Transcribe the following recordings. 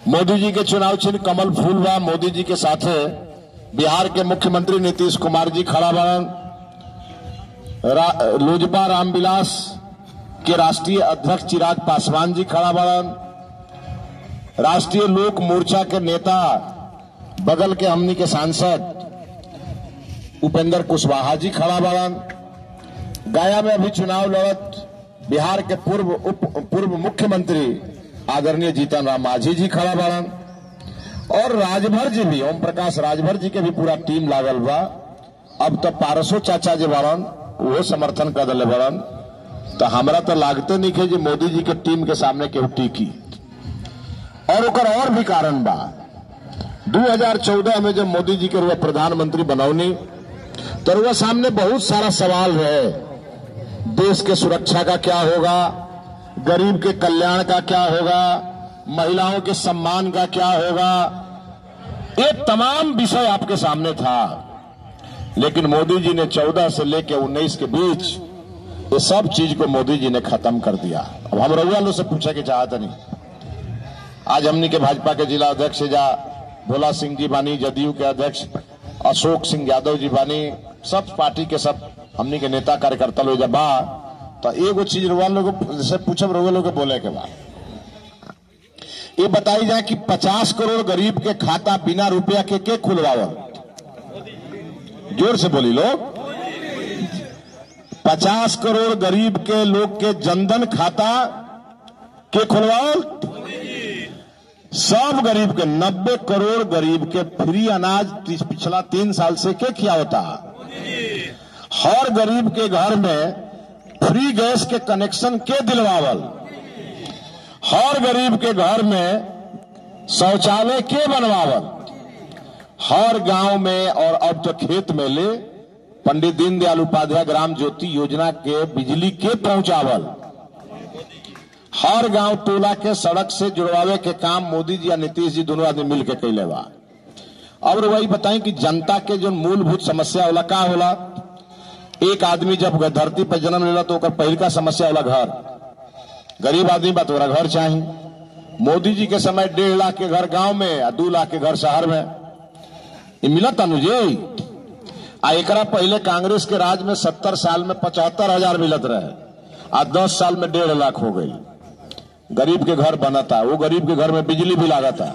मोदी जी के चुनाव चिन्ह कमल फूल बा। मोदी जी के साथे बिहार के मुख्यमंत्री नीतीश कुमार जी खड़ा बड़न। लोजपा रामविलास के राष्ट्रीय अध्यक्ष चिराग पासवान जी खड़ा बड़न। राष्ट्रीय लोक मोर्चा के नेता बगल के हमनी के सांसद उपेंद्र कुशवाहा जी खड़ा बड़न। गया में अभी चुनाव लड़त बिहार के पूर्व मुख्यमंत्री आदरणीय जीतन राम मांझी जी खड़ा बड़न। और राजभर जी भी, ओम प्रकाश राजभर जी के भी पूरा टीम लागल बा। अब तो पारसो चाचा जी बड़न, वो समर्थन कर दिले बड़न। तो हमरा तो लागते नहीं कि मोदी जी के टीम के सामने केहू टिकी। और ओकर और भी कारण बा। 2014 में जब मोदी जी के रुआ प्रधानमंत्री बनौनी तो रुआ सामने बहुत सारा सवाल रहे। देश के सुरक्षा का क्या होगा, गरीब के कल्याण का क्या होगा, महिलाओं के सम्मान का क्या होगा, ये तमाम विषय आपके सामने था। लेकिन मोदी जी ने 14 से लेकर 19 के बीच ये सब चीज को मोदी जी ने खत्म कर दिया। अब हम रउआ लोग से पूछे के चाहते नहीं। आज हमनी के भाजपा के जिला अध्यक्ष जा भोला सिंह जी बानी, जदयू के अध्यक्ष अशोक सिंह यादव जी बानी, सब पार्टी के सब हमनी के नेता कार्यकर्ता लोग जब बा तो एगो चीज रुआ लोग से पूछब, रुआ लोग बोले के बाद ये बताई जाए कि 50 करोड़ गरीब के खाता बिना रुपया के खुलवावल। जोर से बोली लोग। 50 करोड़ गरीब के लोग के जनधन खाता के खुलवावल। सब गरीब के 90 करोड़ गरीब के फ्री अनाज पिछला 3 साल से के किया होता। हर गरीब के घर में फ्री गैस के कनेक्शन के दिलवावल। हर गरीब के घर में शौचालय के बनवावल। हर गांव में और अब तो खेत में ले पंडित दीनदयाल उपाध्याय ग्राम ज्योति योजना के बिजली के पहुंचावल। हर गांव टोला के सड़क से जुड़वावे के काम मोदी जी या नीतीश जी दोनों आदमी मिलकर कैले बा। अब वही बताएं कि जनता के जो मूलभूत समस्या होला का होला। एक आदमी जब धरती पर जन्म लेला तो ओकर पहिल का समस्या होला घर। गरीब आदमी बा तोरा घर चाहिए। मोदी जी के समय 1.5 लाख के घर गांव में और 2 लाख के घर शहर में ये मिलत अनुजे। एकरा पहले कांग्रेस के राज में 70 साल में 75,000 मिलत रहे। आज 10 साल में 1.5 लाख हो गई। गरीब के घर बनता। वो गरीब के घर में बिजली भी लागता।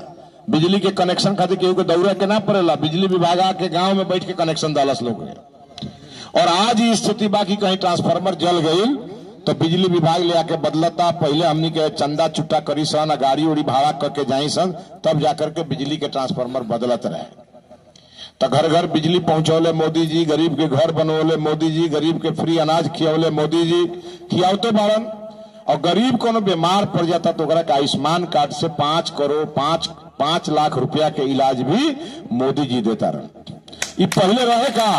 बिजली के कनेक्शन खातिर केहू के दौड़ा के ना पड़ेला। बिजली विभाग आके गांव में बैठ के कनेक्शन डालस लोग। और आज ही स्थिति बाकी कहीं ट्रांसफार्मर जल गई तो बिजली विभाग ले आके बदलता। पहले हमनी के चंदा चुट्टा करी सन, गाड़ी उड़ी भाड़ा करके जाई सन, तब जाकर के बिजली के ट्रांसफार्मर बदलत रहे। तो घर घर बिजली पहुंचौले मोदी जी, गरीब के घर बनवले मोदी जी, गरीब के फ्री अनाज खियौले मोदी जी, खियावते बारन। और गरीब कोनो बीमार पड़ जाता तो ओकरा के आयुष्मान कार्ड से 5 लाख रुपया के इलाज भी मोदी जी देता रहे। ये पहले रहे का?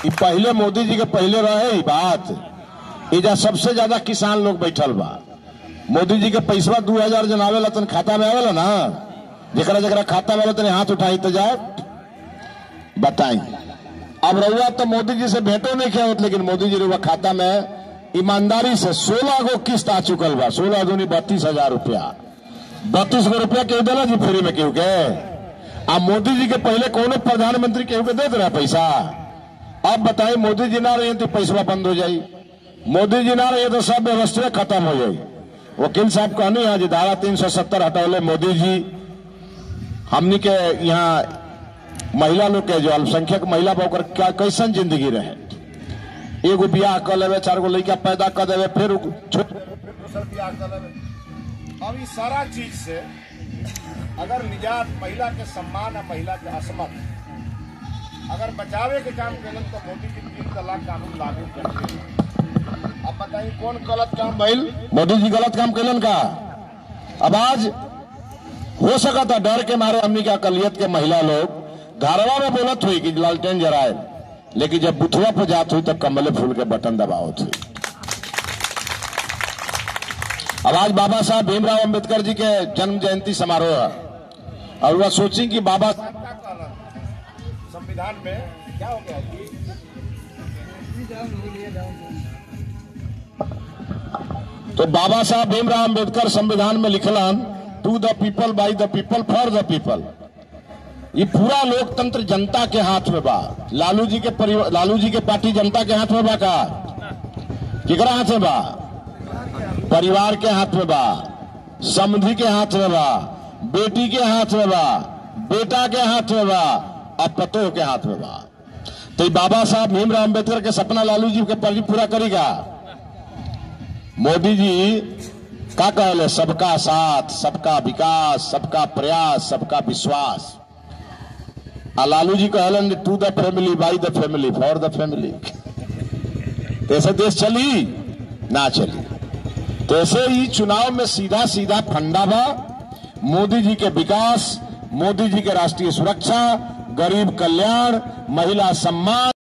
ये पहले मोदी जी के पहले रहे ही बात। इजा सबसे ज्यादा किसान लोग बैठल बा। मोदी जी के पैसा 2000 जन आवेला तन खाता में आवेला ना। जरा जरा खाता में तने हाथ उठाई तो जाए बताई। अब रउआ तो मोदी जी से भेंटो नहीं किया, लेकिन मोदी जी रुआ खाता में ईमानदारी से 16 गो किस्त आ चुकल बा। 16 दूनी 32,000 रुपया। 32 गो रुपया केहू देला जी फ्री में केहू के। अब मोदी जी के पहले कौन प्रधानमंत्री केहू के देते रहा पैसा। अब बताइए मोदी जी ना रहे तो पैसा बंद हो जाये। मोदी जी ना रहे तो सब व्यवस्था खत्म हो जाये। वकील साहब कहनी है जी धारा 370 हटौले मोदी जी। हमनी के यहाँ महिला लोग के जो अल्पसंख्यक महिला बा क्या कैसन जिंदगी रहे। एगो बियाह कर लेवे, 4 गो लड़का पैदा कर देवे, फिर बियाह कर लेवे। अब इस सारा चीज से अगर निजात महिला के सम्मान और महिला के असमत अगर बचावे के काम करें तो मोदी जी 3 तलाक कानून लागू कर। अब बताइए कौन गलत काम भइल? मोदी जी गलत काम कैलन का? अब आज हो सका था डर के मारे हमनी के अकलियत के महिला लोग घरवा में बोलत हुई कि लालटेन जराए, लेकिन जब बुथवा पर जात हुई तब कमले फूल के बटन दबावत हुई। अब आज बाबा साहब भीमराव अंबेडकर जी के जन्म जयंती समारोह है और वह सोची कि बाबा संविधान में क्या हो गया तो बाबा साहब भीमराव अंबेडकर संविधान में लिखलन to the people, by the people, for the people. ये पूरा लोकतंत्र जनता के हाथ में बा। लालू जी के पार्टी जनता के हाथ में बा का? केकरा हाथ में बा? परिवार के हाथ में बा, समधि के हाथ में बा, बेटी के हाथ में बा, बेटा के हाथ में बा, और पतोह के हाथ में बा। तो बाबा साहब भीमराव अंबेडकर के सपना लालू जी के पर पूरा करेगा। मोदी जी का कहले, सबका साथ, सबका विकास, सबका प्रयास, सबका विश्वास। आ लालू जी कहलन to the family, by the family, for the family. ऐसे देश चली ना चली। तो ऐसे ही चुनाव में सीधा सीधा फंडा बा मोदी जी के विकास, मोदी जी के राष्ट्रीय सुरक्षा, गरीब कल्याण, महिला सम्मान।